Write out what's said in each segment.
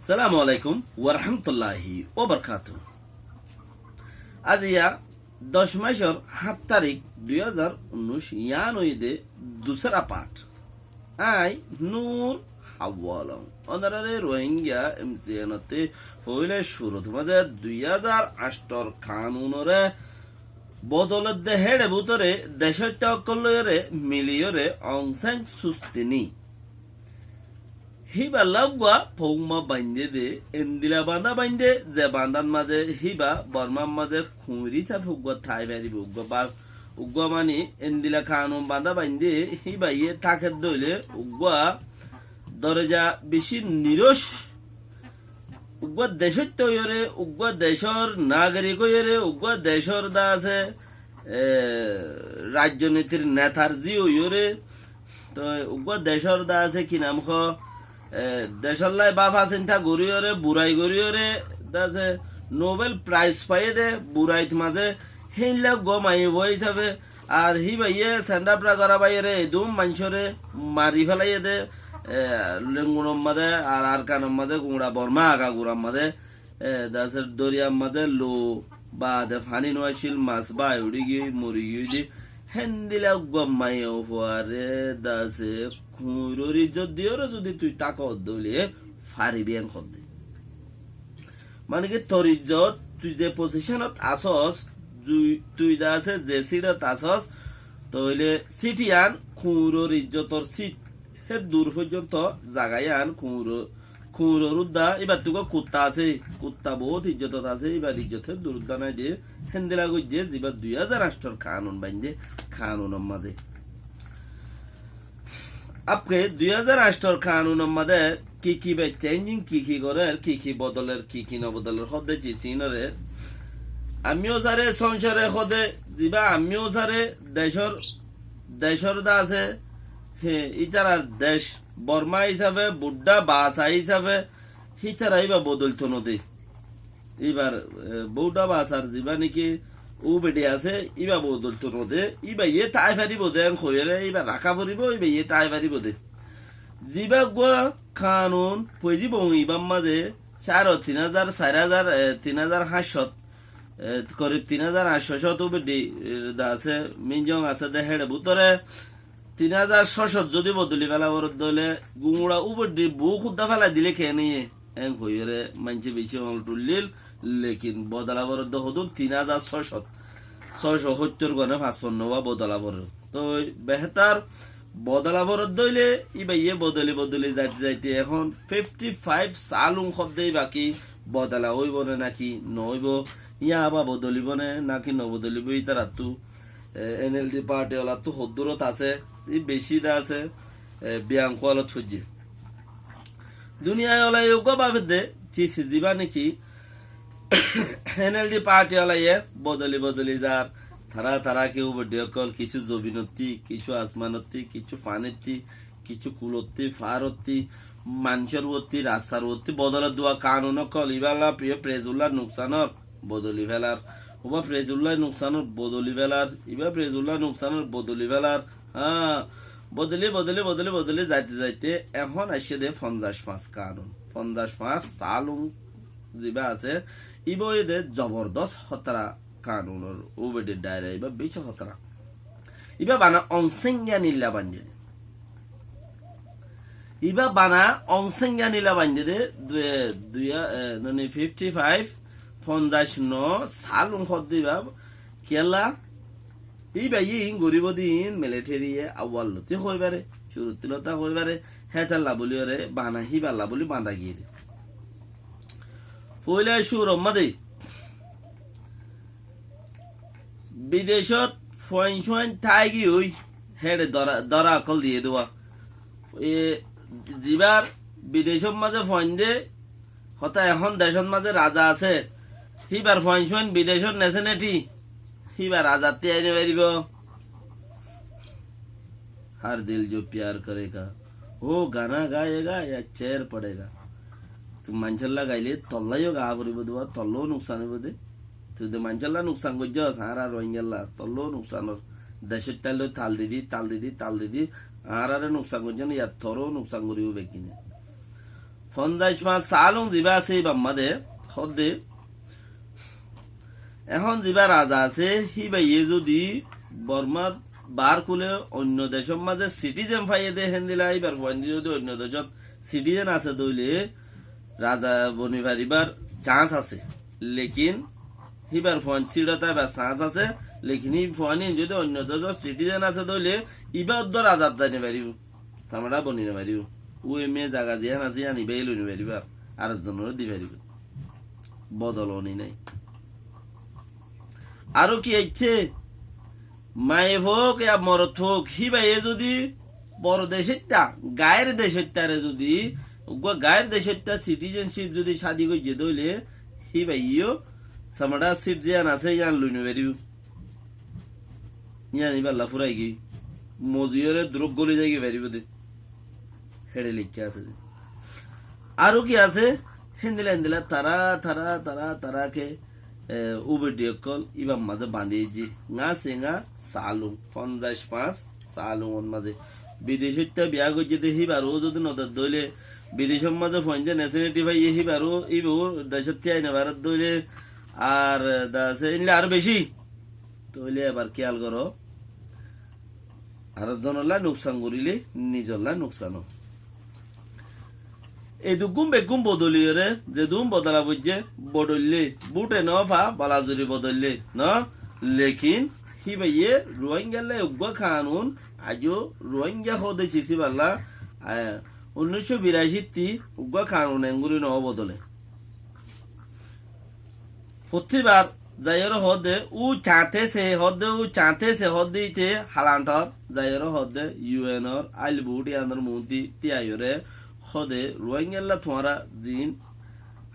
সালামু আলাইকুম ওয়া রাহমাতুল্লাহি ওয়া বারাকাতুহু। আজ ইয়া 10 মাসের 7 তারিখ 2019 ইয়ানইদে দুসরা পাঠ আই নূর হাওয়ালং অনারে রোহিঙ্গা এমসিএনতে ফইলে শুরুত মাঝে 2008 কানুনরে বদলত দে হেডে বুতরে দেশত্য কলয়রে মিলিয়রে অংসাং সুস্তিনি হিবা লাগবা ফৌমা বান্ধে দে এন্দিলা বান্ধা বান্ধে যে বান্ধান মাঝে হিবা বর্মার মাঝে খুঁড়ি সাফ উগ্র ঠাই বেরিব উগ্র মানি এন্দিলা খানো বান্ধা বান্ধে হিবা ইয়ে থাকে দইলে উগ্র দরজা বেশি নিরস উগ্র দেশের তৈরে উগ্র দেশর নাগরিক হইরে উগ্র দেশর দা আছে রাজনীতির নেতার জি হইরে তো উগ্র দেশর দা আছে কি নাম খ দেশর লাই বাফা চিন্তা গরিয়রে বুড়াই গরিয়রে দাসে নোবেল প্রাইজ পাইয়ে দে বুড়াইত মাঝে হিনলে গমাইব হিসাবে আর হি ভাইয়ে স্যান্ডাপরা করা বাইরে এদম মানুষরে মারি ফেলাইয়ে দে লেঙ্গুনম মাঝে আর কানম মাঝে গুঁড়া বর্মা আগা গুড়াম মাঝে দাসের দরিয়াম মাঝে লো বা দে ফানি নোয়াছিল মাছ বা উড়ি গিয়ে মরি গিয়ে দি হেন্দিলা গমাইও ফুয়ারে দাসে খুঁড়ি যদি তুই টাকা দলে ফারিবি এন খদ মানে কি তোর ইজ্জত তুই যে পজিশনত আসস তুই দা আছে যে সিটত আসস তইলে সিটিয়ান খুঁড়োর ইজ্জতর সিট হে দূর পর্যন্ত জাগায়ান খুঁড়োর উদ্দা এবার তোকে কুত্তা আছে কুত্তা বহুত ইজ্জতত আছে এবার ইজ্জতের দূরদা নাই দিয়ে হেন্দিলা গইছে যেবার 2008 কানুন বাইন্দে কানুনের মাঝে আপকে 2008 কানুনের মাঝে কি বে চেঞ্জিং কি করে কি বদলের কি নবদলের হদে চিনরে আমিও সারে সংসারে হদে যিবা আমিও সারে দেশর দা আছে হে ইতারা দেশ বর্মা হিসাবে বুড্ডা বাসা হিসাবে হিতারাই বা বদলতো নদী এবার বউটা বাসার যিবা নাকি ও বেটে আছে ইবা বদলতো নদে ইবা ইয়ে তাই ফারিব দে খয়েরে ইবা রাখা ফুরিব ইবা ইয়ে তাই ফারিব দে যিবা গোয়া কানুন পয়জি বউ ইবাম মাঝে 3,000 4,000 3,500 করিব 3,800 বেটি আছে মিনজং আছে দে হেডে বুতরে 3,600 যদি বদলি ফেলা বরদ দলে গুমুড়া উবডি বউ খুদ্দা ফেলা দিলে খেয়ে নিয়ে এন কইরে মানছে বেশি অল টুলিল লেকিন বদলা বরদ হদুন 3,670 গনে 55 বা বদলা বরদ তো বেহতার বদলা বরদ দইলে ইবা ইয়ে বদলি যাইতে এখন 55 সালুং শব্দেই বাকি বদলা হইব না নাকি নইব ইয়া বা বদলিব না নাকি নবদলিব ইতারা তু এনএলডি পার্টি ওলা তো হদ্দুরত আছে বেশি দা আছে ব্যাংক ওলা থুজি দুনিয়ায় ওলা যোগ্য ভাবে দে চিসি যিবা নাকি এনএলডি পার্টি ওলা ইয়ে বদলি যার তারা কেউ বডিয়কল কিছু জমিনতি কিছু আসমানতি কিছু ফানিতি কিছু কুলতি ফারতি মানুষের ওতি রাস্তার ওতি বদলা দোয়া কানুন কল ইবালা প্রিয় প্রেজুল্লাহ নুকসানর বদলি ফেলার ওবা প্রেজুল্লাহ নুকসানর বদলি ফেলার ইবা প্রেজুল্লাহ নুকসানর বদলি ফেলার হ্যাঁ বদলি যাইতে এখন আসছে দে 55 কানুন 55 সালুং যিবা আছে ইবা দে জবরদস্ত হতরা কানুনের ওবেডে ডায়রা ইবা বেশ হতরা ইবা বানা অংসেঙ্গা নিলা বাঞ্জে ইবা বানা অংসেঙ্গা নিলা বাঞ্জে দে 55 59 সালুং হদ দিবা কেলা ইবা ইন গরিব দিন মিলিটারিয়ে আওয়ালতে হইবারে শুরুতিলতা হইবারে হেতাল্লা বলিওরে বানা হিবাল্লা বলি বাঁধা গিয়ে দে পয়লা সুর মাদে বিদেশত ফয়েন থাকি ওই হেডে দরা অকল দিয়ে দেওয়া যিবার বিদেশের মাঝে ফয়েন দে হতা এখন দেশের মাঝে রাজা আছে হিবার ফয়েন বিদেশত নেছে নেটি হিবার রাজাতে আইনে পারিব हर दिल जो प्यार करेगा वो गाना गाएगा या चेयर पड़ेगा तुम मांचल्ला गाइले तल्लायो गा करिब दुआ तल्लो नुकसान हइब दे তুই মানচাল্লা নুকসান করছস আর রোহিঙ্গাল্লা তল্লো নুকসানর দেশের তাইলে তাল দিদি আর নুকসান করছেন ইয়ার থরও নুকসান করিব বেকিনে 50 সালং জিবা আছে বাম্মাদে হদে এখন জিবা রাজা আছে হি বাইয়ে যদি বর্মার বার খুলে অন্য দেশের মাঝে সিটিজেন পাইয়ে দে হেন্দিলা এবার ফয়েন্দি যদি অন্য দেশত সিটিজেন আছে দইলে রাজা বনি পারিবার চান্স আছে লেকিন হিবার ফয়েন্ড সিডতা বা চান্স আছে লেকিন হি ফয়েনি যদি অন্য দেশত সিটিজেন আছে দইলে ইবার দ রাজা জানি পারিব তামারা বনি না পারিব ও এমে জায়গা দিয়া নাচি আনি বেই লইনি পারিবা আর জনের দি পারিব বদলনি নাই আরো কি ইচ্ছে মায়ে হোক ইয়া মরত হোক হি বাইয়ে যদি বড় দেশেরটা গায়ের দেশেরটারে যদি গায়ের দেশেরটা সিটিজেনশিপ যদি শাদি করে দইলে হি বাইও সামাডা সিট জিয়ান আছে ইয়ান লইনি পারিব ইয়ান ইবাল্লা ফুরাই গি মজিয়রে দ্রোগ গলি যাই পারিব দে হেডে লিখে আছে আরো কি আছে হেন্দিলা হেন্দিলা তারা তারা তারা তারাকে উবেডিও কল ইবাম মাঝে বাঁধিয়েছি ngা সেঙা সালু 55 সালু মাঝে বিদেশিত বিয়া করছে হিবারও যদি নদর দইলে বিদেশের মাঝে ফোনতে ন্যাশনালিটি ভাই হিবারও ইবো দেশের থেকে আইনে ভারত দইলে আর দাসে ইনলে আরো বেশি তইলে এবার খেয়াল করো আর জনলা নুকসান করিলে নিজলা নুকসান এই দুগুম বেগুম বদলিয়ে যে দুম বদলা বুঝছে বদললে বুটে ন ফা বালাজুরি বদললে ন লেকিন হি ভাইয়ে রোহিঙ্গালে উগ্র কানুন আজও রোহিঙ্গা হদে চিসি পাল্লা 1982 উগ্র কানুন এঙ্গুলি ন বদলে প্রতিবার যাইয়ের হদে উ চাঁতে সে হদে ইতে হালান্টর যাইয়ের হদে ইউএনর আইলবুট ইয়ানোর মুন্তি তিয়াইরে হদে রোহিঙ্গাল্লা তোমারা জিন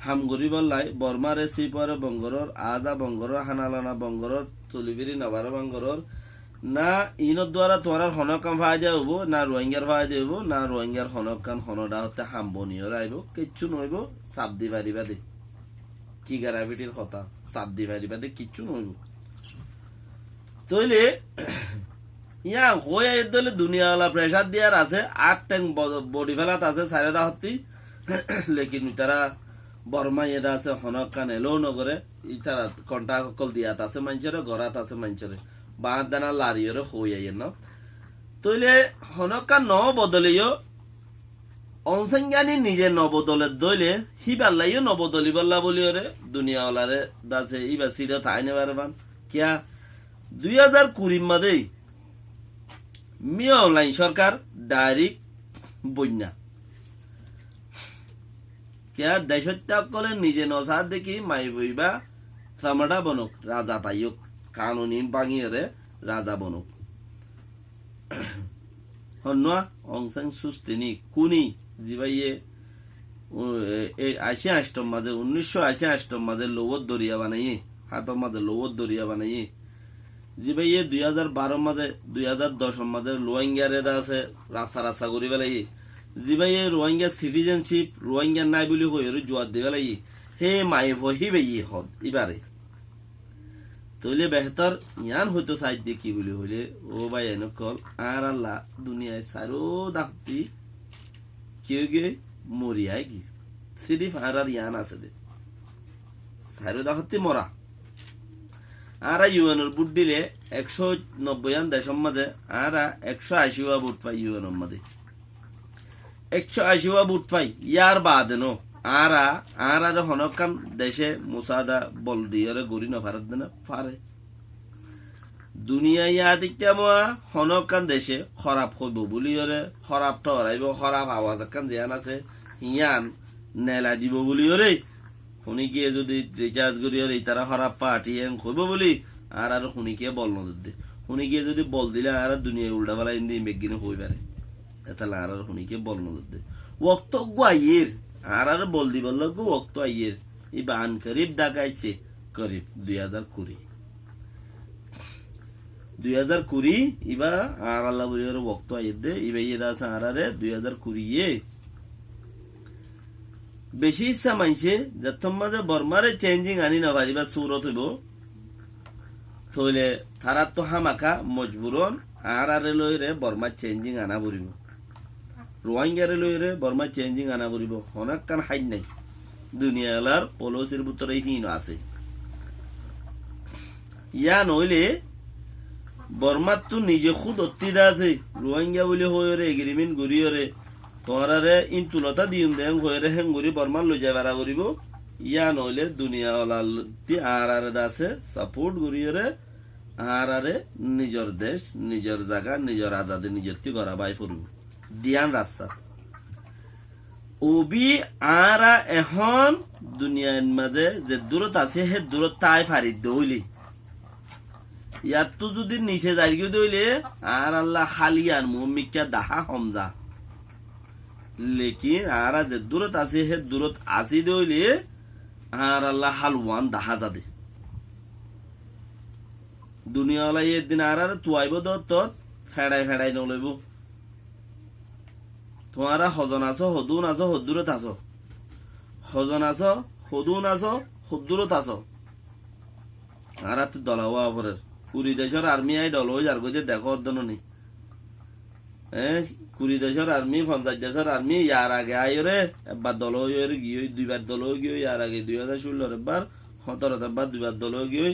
হামগরি বললাই বর্মারে সিপরে বঙ্গরর আজা বঙ্গরর হানালানা বঙ্গরর চলিবিরি নবার বঙ্গরর না ইনোর দ্বারা তোমার হনকাম ফায়দা হবো না রোহিঙ্গার ফায়দা হবো না রোহিঙ্গার হনকান হনডা হতে হামবনিও রাইব কিচ্ছু নইব চাপ দি পারিবা দে কি গ্রাভিটির কথা চাপ দি পারিবা দে কিচ্ছু নইব তইলে ইয়া হয়ে দলে দুনিয়াওয়ালা প্রেসার দিয়ার আছে 8 ট্যাঙ্ক বডি ফেলাত আছে সাইরেদা হত্তি লেকিন তারা বর্মা এরা আছে হনকান এলো নগরে ইতারা কন্টা কল দিয়াত আছে মাঞ্চরে গরাত আছে মাঞ্চরে বাঁধ দানা লারিয়রে হইয়াই না তইলে হনকান ন বদলিও অনসংজ্ঞানী নিজে নবদলের দইলে হিবাল্লাইও নবদলি বল্লা বলিওরে দুনিয়াওয়ালারে দাসে ইবা সিরে থাইনে পারবান কিয়া 2020 মাদেই মিয়া অনলাইন সরকার ডাইরেক্ট বন্যা কিয়া দেশত্যাগ করে নিজে নসার দেখি মাই বইবা সামাডা বনক রাজা তাইক কানুনি বাঙিয়ে রাজা বনক হন্যা অংসাং সুস্তিনি কুনি জিবাইয়ে 88 মাঝে 1988 মাঝে লোবত দরিয়া বানাইয়ে হাতর মাঝে লোবত দরিয়া বানাইয়ে জিবাইয়ে 2012 মাঝে 2010 মাঝে রোহিঙ্গারে আছে রাস্তা রাস্তা করি বেলাই জিবাইয়ে রোহিঙ্গা সিটিজেনশিপ রোহিঙ্গা নাই বলি হয়ে জোয়ার দিয়ে বেলাই হে মাই ভহি বেই হদ এবারে তইলে বেহতর ইয়ান হয়তো সাইড দেখি বলি হইলে ও ভাই এনকল আর আল্লাহ দুনিয়ায় সারো দাখতি কেউ গে মরিয়ায় কি সিরিফ আর ইয়ান আছে দে সারো দাখতি মরা আর ইউএনর বুট দিলে 190 দেশের মাঝে আর 180 বুট পাই ইউএনর মাঝে 180 বুট পাই ইয়ার বাদ নো আর হনকান দেশে মুসাদা বল দিয়ে গড়ি না ভারত দেনা পারে দুনিয়া ইয়াদিকা মোয়া হনকান দেশে খরাব হইব বলি ওরে খরাব টরাইব খরাব আওয়াজ কান জিয়ান আছে ইয়ান নেলা দিব বলি ওরে শুনিকে যদি রিচার্জ করি ওরে তারা খরাব পার্টি হইব বলি আর শুনিকে বল নজর দে শুনিকে যদি বল দিলে আর দুনিয়া উল্টা বেলা ইন্দি মেগিনে হই পারে এতালে আর শুনিকে বল নজর দে ওক্ত গুয়াইয়ের আর বল দি বলল গো ওক্ত আইয়ের এই বান করিব দাগাইছে করিব 2020 ইবা আর আল্লাহ বলি ওর ওক্ত আইয়ের দে ইবা ইয়ে দাস আরারে 2020 বেশি ইচ্ছা মানছে যতম মাঝে বর্মারে চেঞ্জিং আনি না পারিবা সুরত হইব তইলে তারা তো হামাকা মজবুরন আর লইরে বর্মা চেঞ্জিং আনা পড়িব রোহিঙ্গারে লইরে বর্মা চেঞ্জিং আনা করিব অনেক কান হাইন নাই দুনিয়া এলার পলিসির ভিতরে হীন আছে ইয়া নইলে বর্মার তো নিজে খুদ অত্তিদা আছে রোহিঙ্গা বলে হয়ে এগ্রিমেন্ট গড়িয়রে তোমারে ইন তুলতা দিম দেন হয়ে হেং গড়ি বর্মার লই যাই বেড়া করিব ইয়া নইলে দুনিয়া ওলার আর আর আছে সাপোর্ট গড়িয়রে আর আরে নিজের দেশ নিজের জায়গা নিজের আজাদে নিজের তি করা বাই ফুরব দিয়ান রাস্তা ওবি আরা এখন দুনিয়ার মাঝে যে দূরত আছে হে দূরত তাই ফারি দইলি ইয়াত তো যদি নিচে যাই গিয়ে দইলে আর আল্লাহ খালিয়ান মুমিকা দাহা হমজা লেকিন আরা যে দূরত আছে হে দূরত আসি দইলে আর আল্লাহ হালওয়ান দাহা যাদে দুনিয়াওয়ালা একদিন আর আর তুয়াইব দত্ত ফেড়াই ফেড়াই নলইব তোমারা হজন আছো হদুন আছো হদ্দুরত আছো হজন আছো হদুন আছো হদ্দুরত আছো আর তুই দলাওয়া অপরের কুড়ি দেশের আর্মি আই দল হয়ে যার গিয়ে দেখো অর্ধন নেই কুড়ি দেশের আর্মি 50 দেশের আর্মি ইয়ার আগে আইরে একবার দল হয়ে গিয়ে দুইবার দল হয়ে গিয়ে ইয়ার আগে 2016 একবার 17 একবার দুইবার দল হয়ে গিয়ে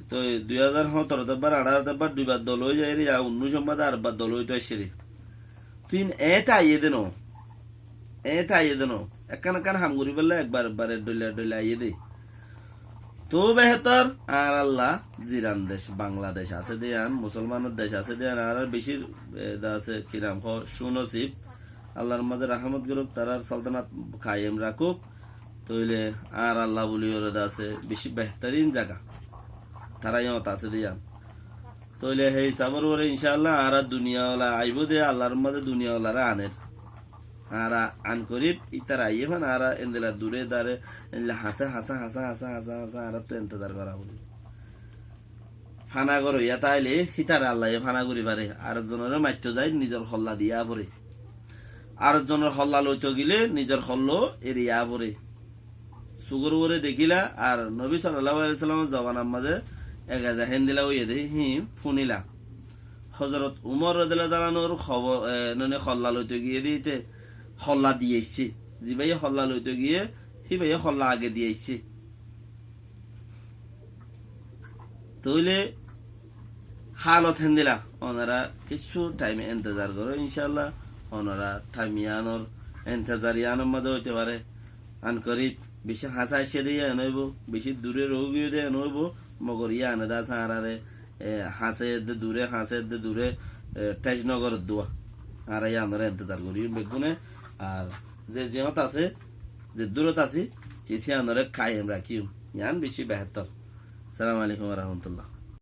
তো 2017 একবার 18 একবার দুইবার দল হয়ে যায় রে 19 মধ্যে আরবার দল হইতে আসে তুই এটা আইয়ে দেন একান একান হাম করি বললে একবার একবারে ডলে ডলে আইয়ে দে তো বেহতর আর আল্লাহ জিরান দেশ বাংলাদেশ আছে দেয়ান মুসলমানের দেশ আছে দেয়ান আর বেশি আছে কি নাম সুনসিব আল্লাহর মাঝে রাহমত করুক তারার সালতানাত কায়েম রাখুক তইলে আর আল্লাহ বলি ওর আছে বেশি বেহতরিন জায়গা তারা ইয়ত আছে দিয়ান তইলে হে হিসাবর ওরে ইনশাআল্লাহ আর দুনিয়াওয়ালা আইব দে আল্লাহর মাঝে দুনিয়াওয়ালারা আনের আর আন করিব ইতার আইয়ে ফান আর এন্দেলা দূরে দারে হাসা হাসা হাসা হাসা হাসা হাসা আর তো ইন্তজার করা বলি ফানা করো ইয়া তাইলে হিতার আল্লাহ ফানা করি পারে আর জনের মাইত্য যায় নিজের হল্লা দিয়া পরে আর জনের হল্লা লইতে গিলে নিজের হল্ল এরিয়া পরে সুগর ওরে দেখিলা আর নবী সাল্লাল্লাহু আলাইহি সাল্লামের জবানার মাঝে এগাজা হেন্দিলা ওই দে ফুনিলা হযরত উমর রাদিয়াল্লাহু আনহুর খবর ননে হল্লা লইতে গিয়ে দিতে হল্লা দিয়েছে জি ভাই হল্লা লইতে গিয়ে হি ভাই হল্লা আগে দিয়েছে তইলে হালত হেন্দিলা ওনারা কিছু টাইমে ইন্তজার করো ইনশাআল্লাহ ওনারা টাইমিয়ানোর ইন্তজারিয়ানোর মাঝে হইতে পারে আন করিব বেশি হাসা এসে দিয়ে আনইব বেশি দূরে রোগী দিয়ে আনইব মগর ইয়া আনাদা সারারে হাসে দূরে তেজনগর দোয়া আর ইয়া আমরা ইন্তজার করি বেগুনে আর যে যেহত আছে যে দূরত আছে চিসি আনরে কায়েম রাখিও ইয়ান বেশি বেহতর। আসসালামু আলাইকুম ওয়া রাহমাতুল্লাহ।